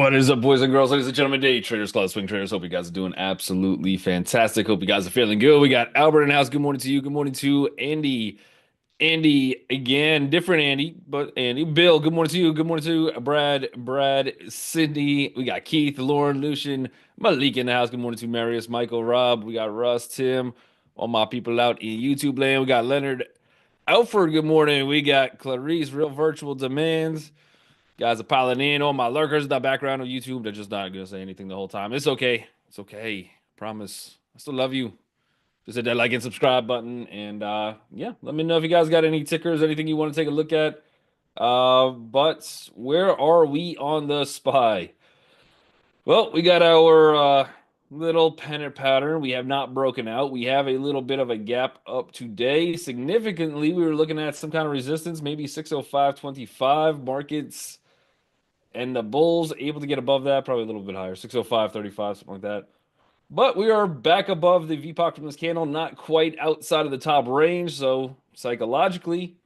What is up, boys and girls, ladies and gentlemen, day traders, club swing traders? Hope you guys are doing absolutely fantastic. Hope you guys are feeling good. We got Albert in the house. Good morning to you. Good morning to Andy. Andy again, different Andy, but Andy. Bill, good morning to you. Good morning to Brad, Sydney. We got Keith, Lauren, Lucian, Malik in the house. Good morning to Marius, Michael, Rob. We got Russ, Tim, all my people out in YouTube land. We got Leonard, Alfred. Good morning. We got Clarice, Real Virtual Demands. Guys are piling in. All my lurkers in the background on YouTube. They're just not gonna say anything the whole time. It's okay. It's okay. Promise. I still love you. Just hit that like and subscribe button. And yeah, let me know if you guys got any tickers, anything you want to take a look at. But where are we on the SPY? Well, we got our little pennant pattern. We have not broken out. We have a little bit of a gap up today. Significantly, we were looking at some kind of resistance, maybe 605.25 markets. And the Bulls able to get above that, probably a little bit higher, 605.35, something like that. But we are back above the VPOC from this candle, not quite outside of the top range. So psychologically,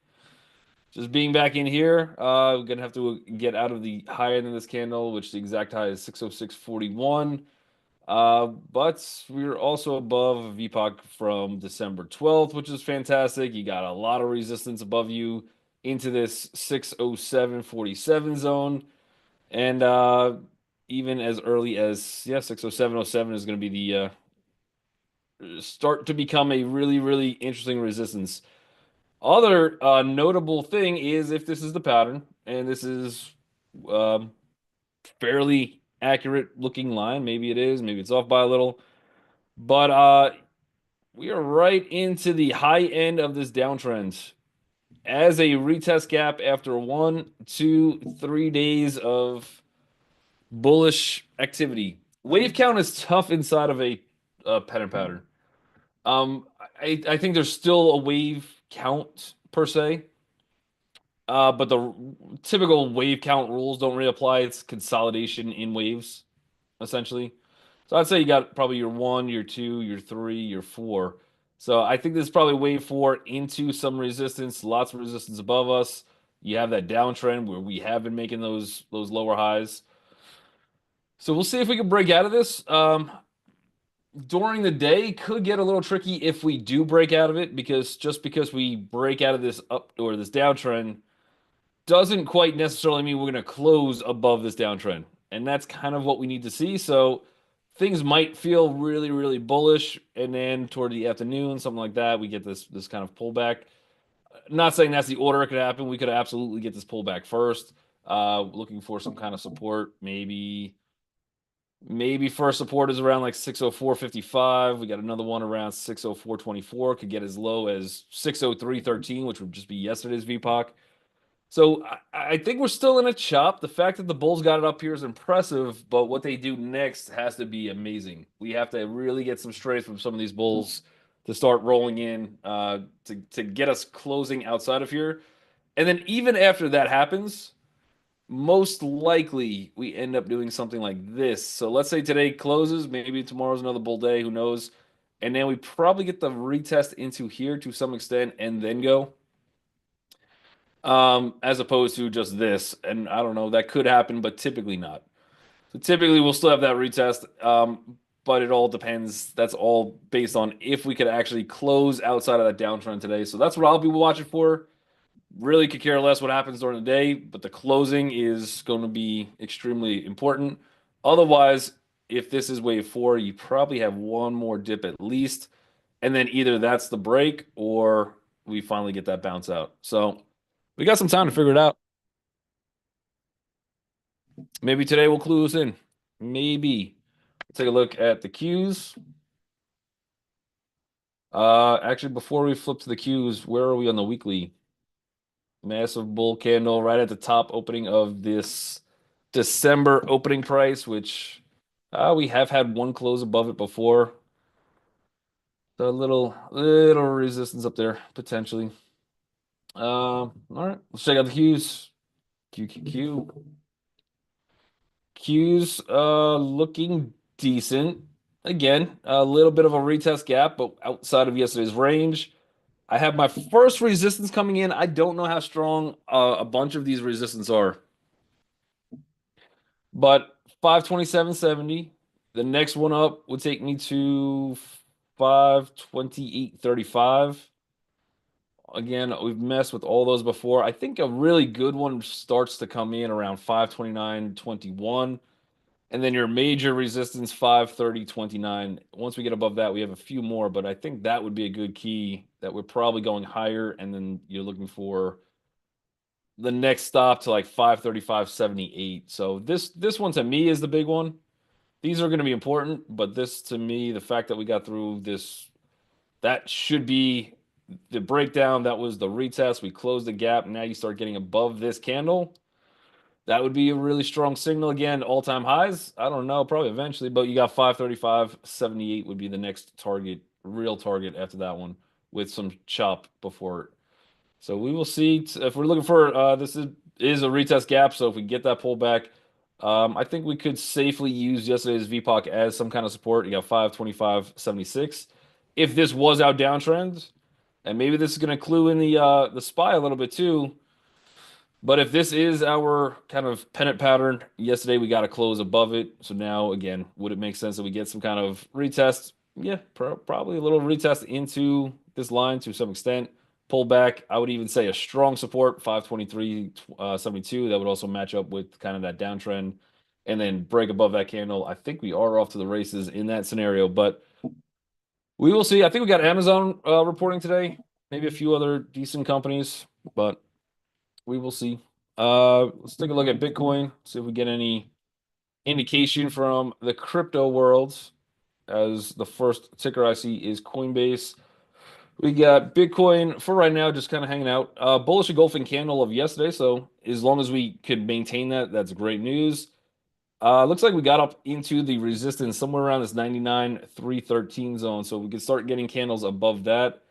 just being back in here, we're gonna have to get out of the high end of this candle, which the exact high is 606.41. But we're also above VPOC from December 12th, which is fantastic. You got a lot of resistance above you into this 607.47 zone. And even as early as 607.07 is going to be the start to become a really, really interesting resistance. Other notable thing is if this is the pattern, and this is um, fairly accurate looking line, maybe it is, maybe it's off by a little, but we are right into the high end of this downtrend as a retest gap after 1, 2, 3 days of bullish activity. Wave count is tough inside of a pattern pattern. I think there's still a wave count per se, but the typical wave count rules don't really apply. It's consolidation in waves, essentially. So I'd say you got probably your one, your two, your three, your four. So I think this is probably wave four into some resistance, lots of resistance above us. You have that downtrend where we have been making those lower highs. So we'll see if we can break out of this. During the day could get a little tricky if we do break out of it, because just because we break out of this up or this downtrend doesn't quite necessarily mean we're going to close above this downtrend. And that's kind of what we need to see. So things might feel really, really bullish, and then toward the afternoon, something like that, we get this kind of pullback. Not saying that's the order it could happen. We could absolutely get this pullback first. Looking for some kind of support, maybe first support is around like 604.55. We got another one around 604.24. Could get as low as 603.13, which would just be yesterday's VPOC. So I think we're still in a chop. The fact that the Bulls got it up here is impressive, but what they do next has to be amazing. We have to really get some strays from some of these Bulls to start rolling in to get us closing outside of here. And then even after that happens, most likely we end up doing something like this. So let's say today closes, maybe tomorrow's another bull day, who knows? And then we probably get the retest into here to some extent and then go. As opposed to just this. And I don't know, that could happen, but typically not. So typically we'll still have that retest. But it all depends. That's all based on if we could actually close outside of that downtrend today. So that's what I'll be watching for. Really could care less what happens during the day, but the closing is going to be extremely important. Otherwise, if this is wave four, you probably have one more dip at least, and then either that's the break or we finally get that bounce out. So we got some time to figure it out. Maybe today we'll clue us in. Maybe. Let's take a look at the cues. Actually, before we flip to the cues, where are we on the weekly? Massive bull candle right at the top opening of this December opening price, which we have had one close above it before. So a little resistance up there potentially. All right, let's check out the cues. Q. Q's looking decent. Again, a little bit of a retest gap, but outside of yesterday's range. I have my first resistance coming in. I don't know how strong a bunch of these resistance are. But 527.70. The next one up would take me to 528.35. Again, we've messed with all those before. I think a really good one starts to come in around 529.21. And then your major resistance 530.29. Once we get above that, we have a few more, but I think that would be a good key that we're probably going higher. And then you're looking for the next stop to like 535.78. So this one to me is the big one. These are going to be important, but this to me, the fact that we got through this, that should be the breakdown. That was the retest. We closed the gap. Now you start getting above this candle. That would be a really strong signal. Again, all-time highs. I don't know, probably eventually, but you got 535.78 would be the next target, real target after that one, with some chop before it. So we will see if we're looking for this is a retest gap. So if we get that pullback, I think we could safely use yesterday's VPOC as some kind of support. You got 525.76. If this was our downtrend, and maybe this is going to clue in the SPY a little bit too. But if this is our kind of pennant pattern, yesterday we got to close above it. So now, again, would it make sense that we get some kind of retest? Yeah, probably a little retest into this line to some extent. Pull back. I would even say a strong support, 523.72. That would also match up with kind of that downtrend. And then break above that candle. I think we are off to the races in that scenario. But we will see. I think we got Amazon reporting today. Maybe a few other decent companies. But we will see. Let's take a look at Bitcoin, see if we get any indication from the crypto world. As the first ticker I see is Coinbase. We got Bitcoin for right now, just kind of hanging out. Bullish engulfing candle of yesterday. So as long as we could maintain that, that's great news. Looks like we got up into the resistance somewhere around this 99,313 zone. So we could start getting candles above that.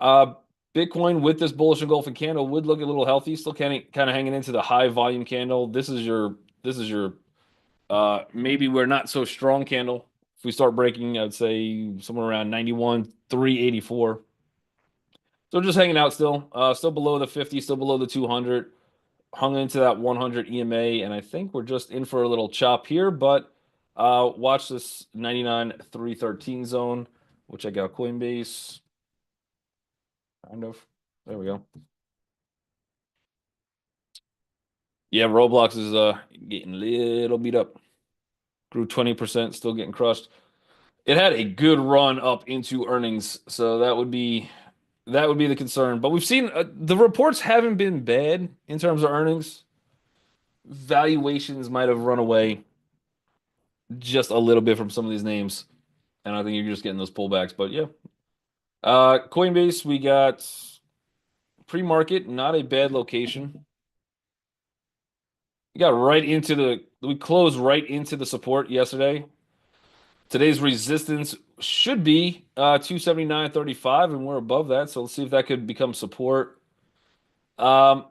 Uh, Bitcoin with this bullish engulfing candle would look a little healthy, still kind of hanging into the high volume candle. This is your maybe we're not so strong candle. If we start breaking, I'd say somewhere around 91,384. So just hanging out still, still below the 50, still below the 200, hung into that 100 EMA, and I think we're just in for a little chop here. But watch this 99,313 zone, which I got Coinbase. Kind of. There we go. Yeah, Roblox is getting a little beat up. Grew 20%, still getting crushed. It had a good run up into earnings, so that would be the concern. But we've seen the reports haven't been bad in terms of earnings. Valuations might have run away just a little bit from some of these names, and I think you're just getting those pullbacks. But yeah, Coinbase, we got pre-market, not a bad location. We closed right into the support yesterday. Today's resistance should be 279.35, and we're above that. So let's see if that could become support. Um,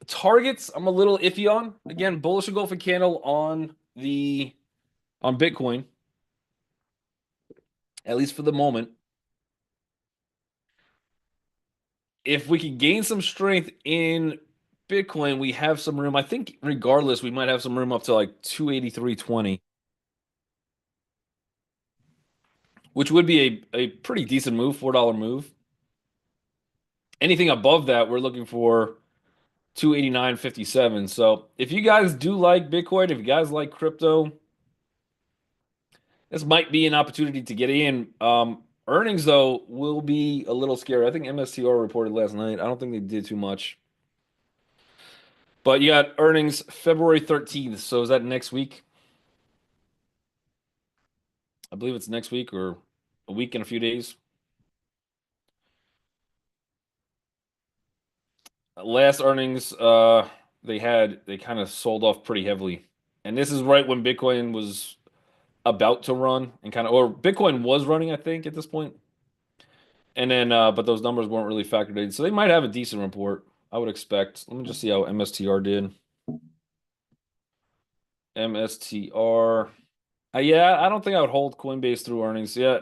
Targets, I'm a little iffy on. Again, bullish engulfing candle on Bitcoin, at least for the moment. If we can gain some strength in Bitcoin, we have some room. I think regardless, we might have some room up to like 283.20. Which would be a pretty decent move, $4 move. Anything above that, we're looking for 289.57. So if you guys do like Bitcoin, if you guys like crypto, this might be an opportunity to get in. Earnings, though, will be a little scary. I think MSTR reported last night. I don't think they did too much. But you got earnings February 13th. So is that next week? I believe it's next week or a week and a few days. Last earnings, they kind of sold off pretty heavily. And this is right when Bitcoin was about to run and or Bitcoin was running, I think, at this point. And then, but those numbers weren't really factored in. So they might have a decent report, I would expect. Let me just see how MSTR did. MSTR. Yeah, I don't think I would hold Coinbase through earnings. Yeah,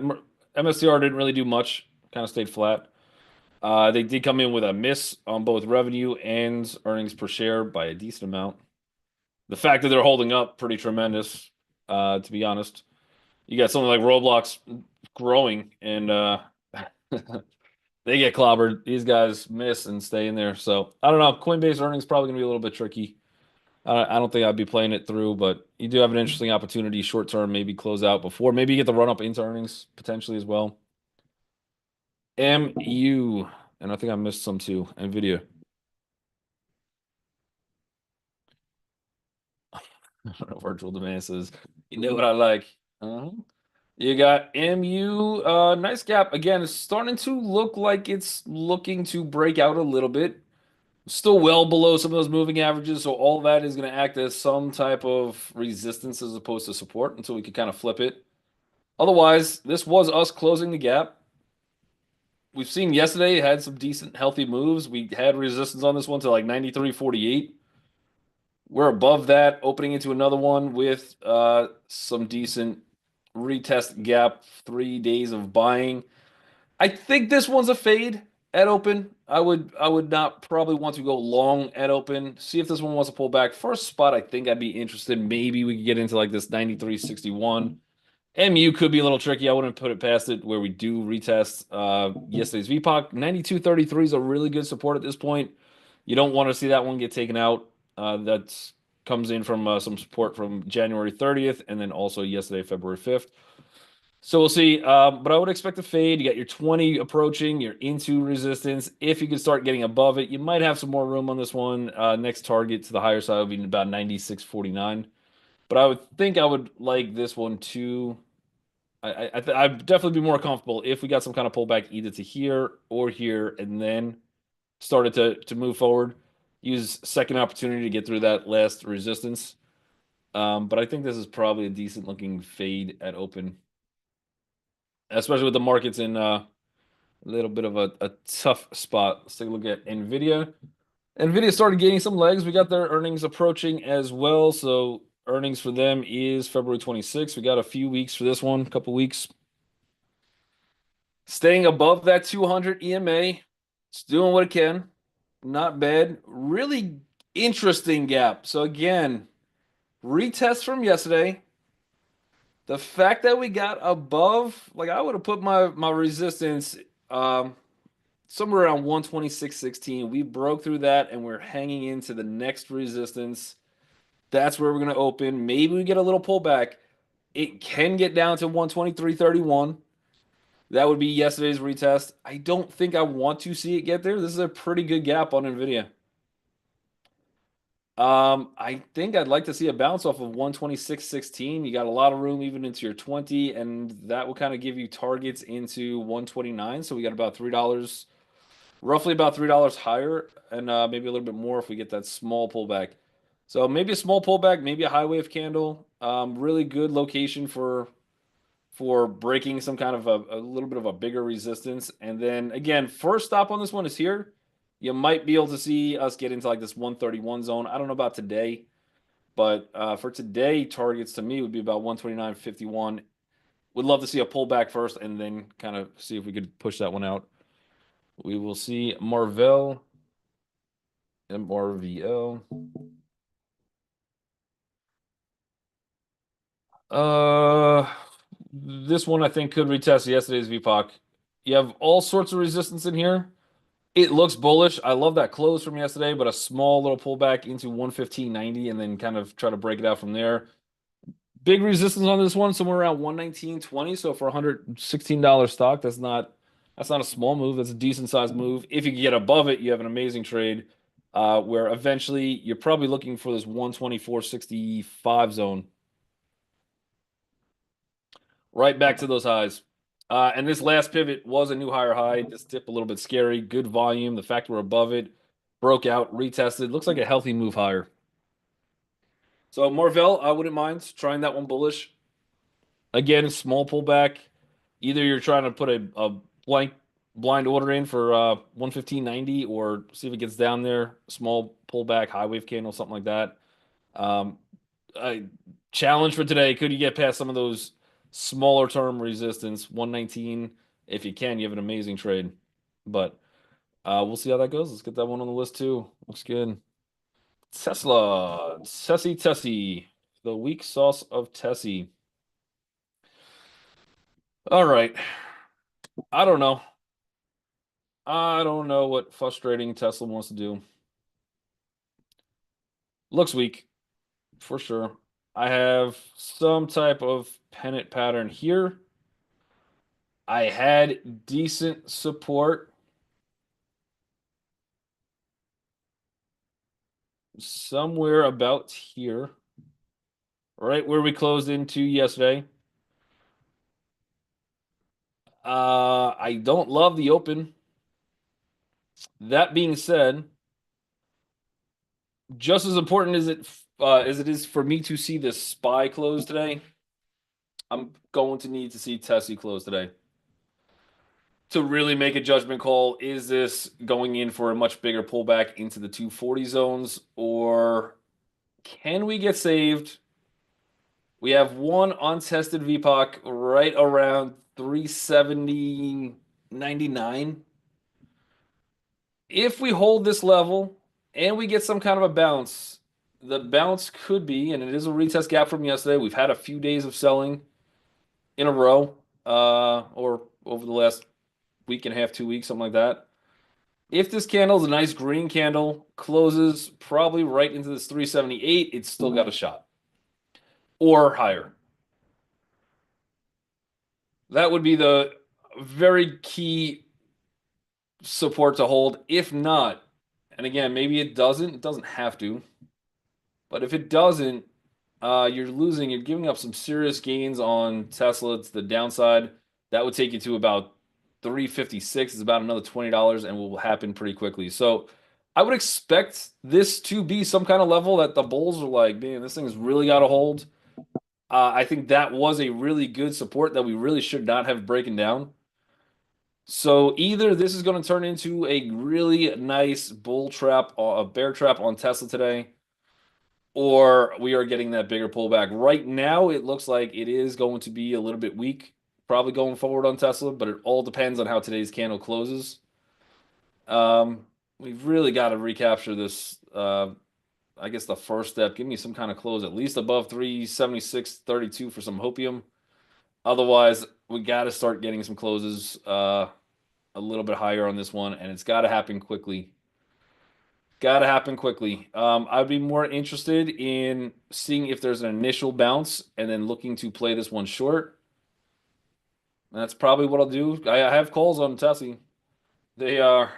MSTR didn't really do much, kind of stayed flat. They did come in with a miss on both revenue and earnings per share by a decent amount. The fact that they're holding up, pretty tremendous. To be honest. You got something like Roblox growing, and they get clobbered. These guys miss and stay in there. So I don't know. Coinbase earnings probably gonna be a little bit tricky. I don't think I'd be playing it through, but you do have an interesting opportunity short term, maybe close out before, maybe you get the run up into earnings potentially as well. MU, and I think I missed some too. Nvidia. I don't know, virtual demand says, you know what I like. Uh-huh. You got MU, nice gap. Again, it's starting to look like it's looking to break out a little bit. Still well below some of those moving averages, so all that is going to act as some type of resistance as opposed to support until we could kind of flip it. Otherwise, this was us closing the gap. We've seen yesterday it had some decent, healthy moves. We had resistance on this one to like 93.48. We're above that, opening into another one with some decent retest gap, 3 days of buying. I think this one's a fade at open. I would not probably want to go long at open. See if this one wants to pull back. First spot, I think I'd be interested. Maybe we could get into like this 93.61. MU could be a little tricky. I wouldn't put it past it where we do retest yesterday's VPOC. 92.33 is a really good support at this point. You don't want to see that one get taken out. That comes in from some support from January 30th and then also yesterday, February 5th. So we'll see. But I would expect a fade. You got your 20 approaching. You're into resistance. If you can start getting above it, you might have some more room on this one. Next target to the higher side would be about 96.49. But I would think I would like this one too. I'd definitely be more comfortable if we got some kind of pullback either to here or here and then started to move forward. Use second opportunity to get through that last resistance. But I think this is probably a decent looking fade at open, especially with the markets in a little bit of a tough spot. Let's take a look at Nvidia. Nvidia started gaining some legs. We got their earnings approaching as well. So earnings for them is February 26th. We got a few weeks for this one, a couple weeks. Staying above that 200 EMA. It's doing what it can. Not bad. Really interesting gap. So again, retest from yesterday. The fact that we got above, like I would have put my resistance somewhere around 126.16. We broke through that and we're hanging into the next resistance. That's where we're going to open. Maybe we get a little pullback. It can get down to 123.31. That would be yesterday's retest. I don't think I want to see it get there. This is a pretty good gap on Nvidia. I think I'd like to see a bounce off of 126.16. You got a lot of room even into your 20, and that will kind of give you targets into 129. So we got about $3, roughly about $3 higher, and maybe a little bit more if we get that small pullback. So maybe a small pullback, maybe a high wave candle. Really good location for breaking some kind of a little bit of a bigger resistance. And then again, first stop on this one is here. You might be able to see us get into like this 131 zone. I don't know about today, but for today, targets to me would be about 129.51. Would love to see a pullback first and then kind of see if we could push that one out. We will see Marvell, MRVL. This one I think could retest yesterday's VPOC. You have all sorts of resistance in here. It looks bullish. I love that close from yesterday, but a small little pullback into 115.90 and then kind of try to break it out from there. Big resistance on this one, somewhere around 119.20. So for $116 stock, that's not a small move. That's a decent sized move. If you can get above it, you have an amazing trade. Where eventually you're probably looking for this 124.65 zone. Right back to those highs. And this last pivot was a new higher high. This dip a little bit scary. Good volume. The fact we're above it, broke out, retested. Looks like a healthy move higher. So Marvell, I wouldn't mind trying that one bullish. Again, small pullback. Either you're trying to put a blank blind order in for 115.90 or see if it gets down there. Small pullback, high wave candle, something like that. Um, I challenge for today. Could you get past some of those smaller term resistance? 119. If you can, you have an amazing trade. But we'll see how that goes. Let's get that one on the list too. Looks good. Tesla. Tessie. The weak sauce of Tessie. All right. I don't know. I don't know what frustrating Tesla wants to do. Looks weak, for sure. I have some type of pennant pattern here. I had decent support somewhere about here, right where we closed into yesterday. I don't love the open. That being said, just as important as it is for me to see the SPY close today, I'm going to need to see Tessie close today to really make a judgment call. Is this going in for a much bigger pullback into the 240 zones, or can we get saved? We have one untested VPOC right around 370.99. If we hold this level and we get some kind of a bounce, the bounce could be, and it is a retest gap from yesterday. We've had a few days of selling in a row, or over the last week and a half, 2 weeks, something like that. If this candle is a nice green candle, closes probably right into this 378, it's still got a shot or higher. That would be the very key support to hold. If not, and again, maybe it doesn't have to, but if it doesn't, you're giving up some serious gains on Tesla. It's the downside. That would take you to about 356. It's about another $20 and will happen pretty quickly. So I would expect this to be some kind of level that the bulls are like, man, this thing's really got to hold. I think that was a really good support that we really should not have breaking down. So either this is going to turn into a really nice bull trap, a bear trap on Tesla today, or we are getting that bigger pullback. Right now, it looks like it is going to be a little bit weak, probably going forward on Tesla, but it all depends on how today's candle closes. We've really got to recapture this. I guess the first step, give me some kind of close, at least above 376.32 for some hopium. Otherwise, we got to start getting some closes a little bit higher on this one, and it's got to happen quickly. Got to happen quickly. I'd be more interested in seeing if there's an initial bounce and then looking to play this one short. That's probably what I'll do. I have calls on Tessie. They are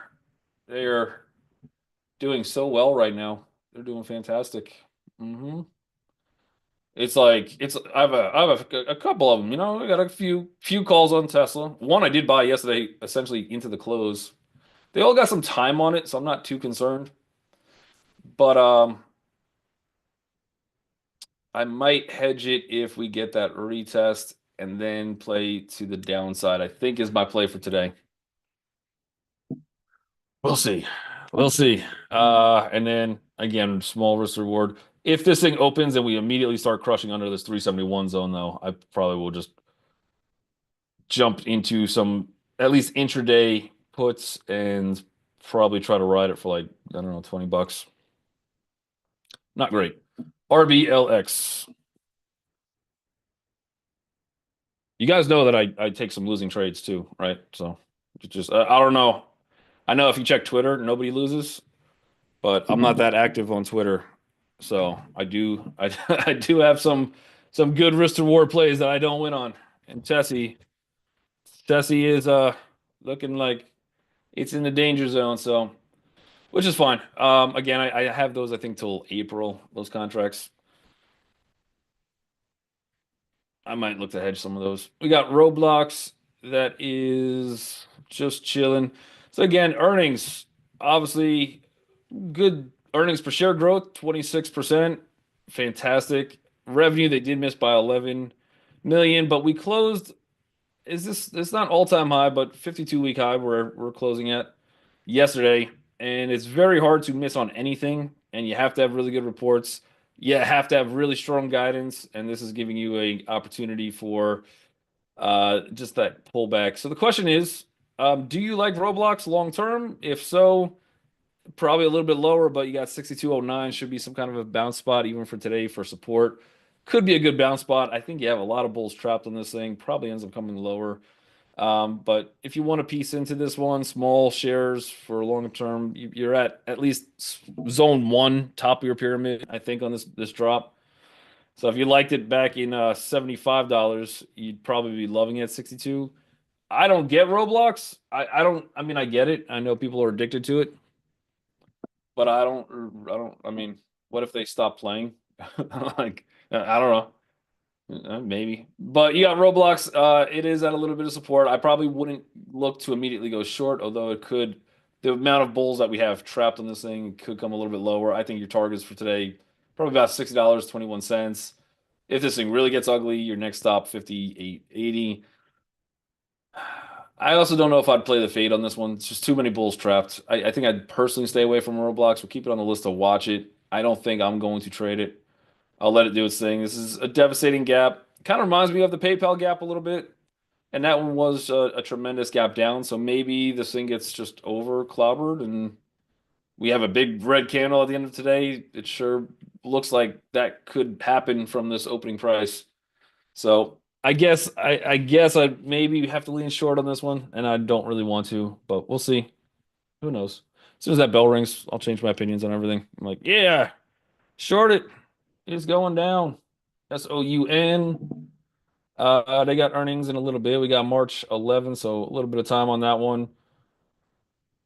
doing so well right now. They're doing fantastic. Mm-hmm. It's like I have a couple of them. I got a few calls on Tesla. One I did buy yesterday, essentially into the close. They all got some time on it, so I'm not too concerned. But I might hedge it if we get that retest and then play to the downside, I think is my play for today. We'll see. We'll see. And then again, small risk reward. If this thing opens and we immediately start crushing under this 371 zone, though, I probably will just jump into some at least intraday puts and probably try to ride it for like, I don't know, $20. Not great. RBLX. You guys know that I take some losing trades too, right? So just I don't know. I know if you check Twitter, nobody loses, but I'm not that active on Twitter. So I do have some good risk to reward plays that I don't win on. And Tessie is looking like it's in the danger zone, so which is fine. Again, I have those I think till April, those contracts. I might look to hedge some of those. We got Roblox that is just chilling. So again, earnings, obviously good earnings per share growth, 26%. Fantastic. Revenue, they did miss by 11 million, but we closed, it's not all-time high, but 52-week high where we're closing at yesterday. And it's very hard to miss on anything, and you have to have really good reports. You have to have really strong guidance, and this is giving you a opportunity for just that pullback. So the question is, do you like Roblox long term? If so, probably a little bit lower, but you got 6209 should be some kind of a bounce spot even for today for support. Could be a good bounce spot. I think you have a lot of bulls trapped on this thing. Probably ends up coming lower. But if you want to piece into this one, small shares for long term, you're at least zone one, top of your pyramid, I think, on this drop. So if you liked it back in $75, you'd probably be loving it at 62. I don't get Roblox. I don't. I mean, I get it. I know people are addicted to it, but I don't. I don't. I mean, what if they stop playing? Like, I don't know. Maybe. But you got Roblox. It is at a little bit of support. I probably wouldn't look to immediately go short, although it could. The amount of bulls that we have trapped on this thing could come a little bit lower. I think your targets for today probably about $60.21. If this thing really gets ugly, your next stop 58.80. I also don't know if I'd play the fade on this one. It's just too many bulls trapped. I think I'd personally stay away from Roblox. We'll keep it on the list to watch it. I don't think I'm going to trade it. I'll let it do its thing. This is a devastating gap. Kind of reminds me of the PayPal gap a little bit. And that one was a tremendous gap down. So maybe this thing gets just over clobbered and we have a big red candle at the end of today. It sure looks like that could happen from this opening price. So I guess I maybe have to lean short on this one, and I don't really want to, but we'll see. Who knows? As soon as that bell rings, I'll change my opinions on everything. I'm like, yeah, short it. It's going down. SOUN. They got earnings in a little bit. We got March 11th, so a little bit of time on that one.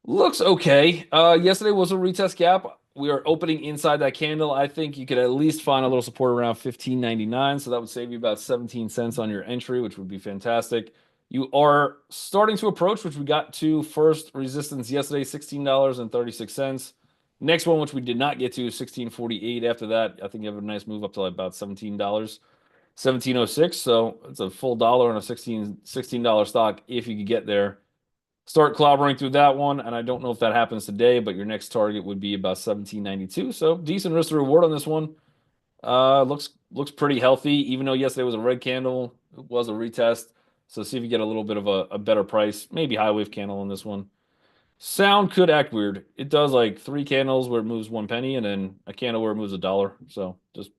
Looks okay. Yesterday was a retest gap. We are opening inside that candle. I think you could at least find a little support around 15.99. So that would save you about 17 cents on your entry, which would be fantastic. You are starting to approach, which we got to first resistance yesterday, $16.36. Next one, which we did not get to, is 16.48. After that, I think you have a nice move up to like about $17. 17.06. So it's a full dollar on a $16 stock if you could get there. Start clobbering through that one, and I don't know if that happens today, but your next target would be about 17.92. So decent risk to reward on this one. Looks pretty healthy, even though yesterday was a red candle. It was a retest. So see if you get a little bit of a better price, maybe high wave candle on this one. Sound could act weird. It does like three candles where it moves 1 penny, and then a candle where it moves a dollar. So just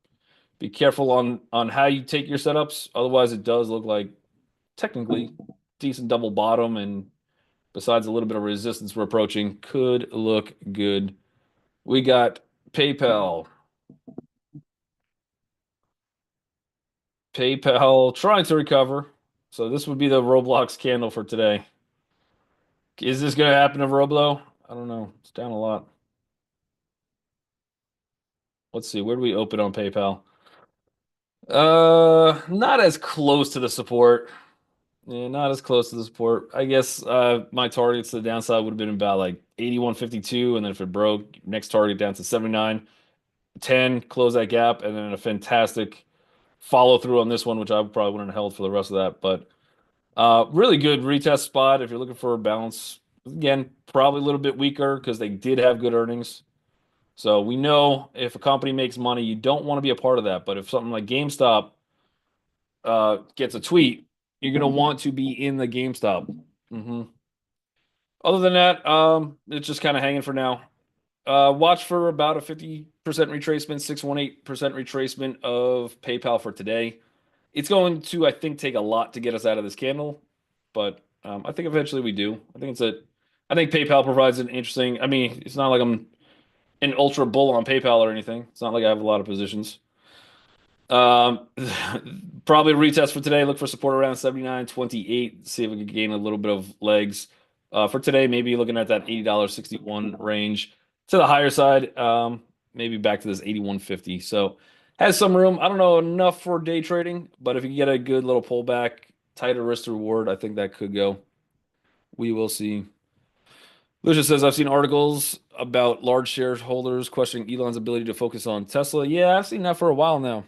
be careful on how you take your setups. Otherwise, it does look like technically decent double bottom, and besides a little bit of resistance we're approaching, could look good. We got PayPal. PayPal trying to recover. So this would be the Roblox candle for today. Is this going to happen to Roblo? I don't know. It's down a lot. Let's see. Where do we open on PayPal? Not as close to the support. Yeah, not as close to the support. I guess my targets to the downside would have been about like 81.52, and then if it broke, next target down to 79.10, close that gap, and then a fantastic follow through on this one, which I probably wouldn't have held for the rest of that. But really good retest spot if you're looking for a balance. Again, probably a little bit weaker because they did have good earnings. So we know if a company makes money, you don't want to be a part of that. But if something like GameStop gets a tweet, you're going to want to be in the GameStop. hmm Other than that, it's just kind of hanging for now. Watch for about a 50% retracement, 618% retracement of PayPal for today. It's going to, I think, take a lot to get us out of this candle, but I think eventually we do. I think PayPal provides an interesting. I mean, it's not like I'm an ultra bull on PayPal or anything. It's not like I have a lot of positions. Um, Probably a retest for today. Look for support around 79.28. See if we can gain a little bit of legs. For today, maybe looking at that $80.61 range to the higher side. Maybe back to this 81.50. So has some room. I don't know enough for day trading, but if you get a good little pullback, tighter risk to reward, I think that could go. We will see. Lucia says, I've seen articles about large shareholders questioning Elon's ability to focus on Tesla. Yeah, I've seen that for a while now.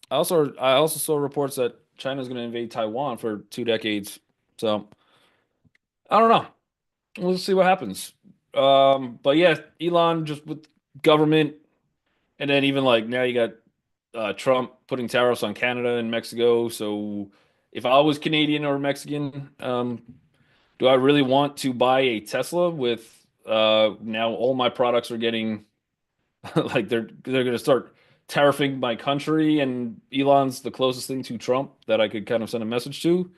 I also saw reports that China's going to invade Taiwan for 2 decades. So I don't know. We'll see what happens. But yeah, Elon just with government, and then even like now you got Trump putting tariffs on Canada and Mexico. So if I was Canadian or Mexican, do I really want to buy a Tesla with now all my products are getting like they're going to start tariffing my country, and Elon's the closest thing to Trump that I could kind of send a message to.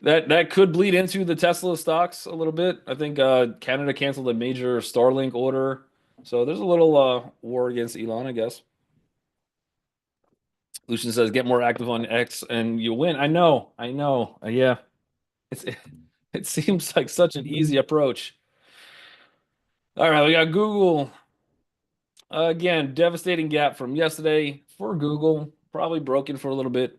That could bleed into the Tesla stocks a little bit. I think Canada canceled a major Starlink order, so there's a little war against Elon, I guess. Lucian says, "Get more active on X and you win." I know. Yeah, it's it seems like such an easy approach. All right, we got Google again. Devastating gap from yesterday for Google. Probably broken for a little bit.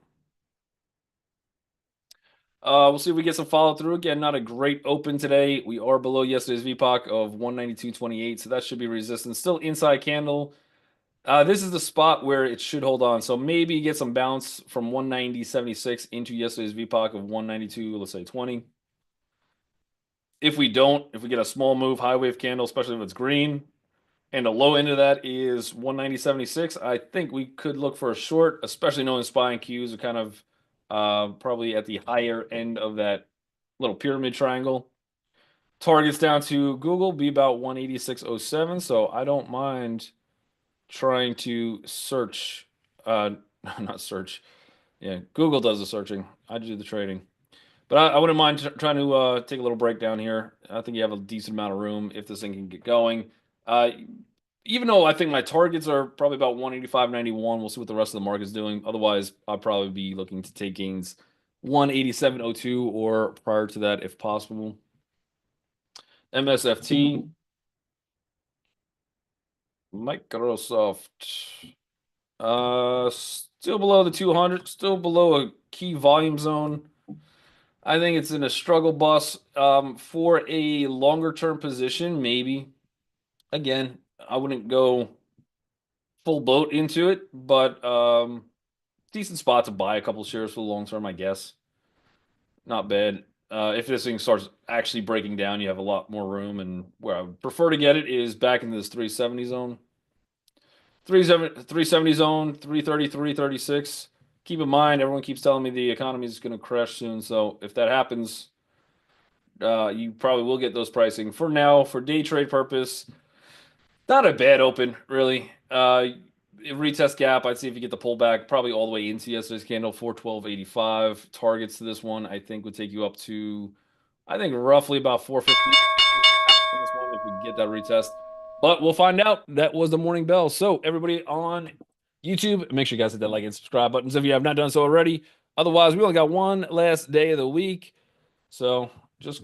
We'll see if we get some follow through. Again, not a great open today. We are below yesterday's VPOC of 192.28, so that should be resistance. Still inside candle. This is the spot where it should hold on. So maybe get some bounce from 190.76 into yesterday's VPOC of 192, let's say 20. If we don't, if we get a small move, high wave candle, especially if it's green, and the low end of that is 190.76, I think we could look for a short, especially knowing SPY and Qs are kind of probably at the higher end of that little pyramid triangle. Targets down to Google be about 186.07, so I don't mind trying to search, not search. Yeah, Google does the searching. I do the trading. But I wouldn't mind trying to take a little break down here. I think you have a decent amount of room if this thing can get going. Uh, Even though I think my targets are probably about 185.91, we'll see what the rest of the market's doing. Otherwise, I'll probably be looking to take gains 187.02 or prior to that if possible. MSFT, Microsoft, still below the 200, still below a key volume zone. I think it's in a struggle bus. For a longer term position, maybe. Again, I wouldn't go full boat into it, but decent spot to buy a couple shares for the long term, I guess. Not bad. If this thing starts actually breaking down, you have a lot more room. And where I would prefer to get it is back into this 370 zone. 370 zone, 330, 336. Keep in mind, everyone keeps telling me the economy is going to crash soon. So if that happens, you probably will get those pricing. For now, for day trade purpose, not a bad open, really. Retest gap, I'd see if you get the pullback, probably all the way into yesterday's candle, 412.85. Targets to this one, I think, would take you up to, I think, roughly about 450 on this one if we get that retest. But we'll find out. That was the morning bell. So everybody on YouTube, make sure you guys hit that like and subscribe buttons if you have not done so already. Otherwise, we only got one last day of the week. So just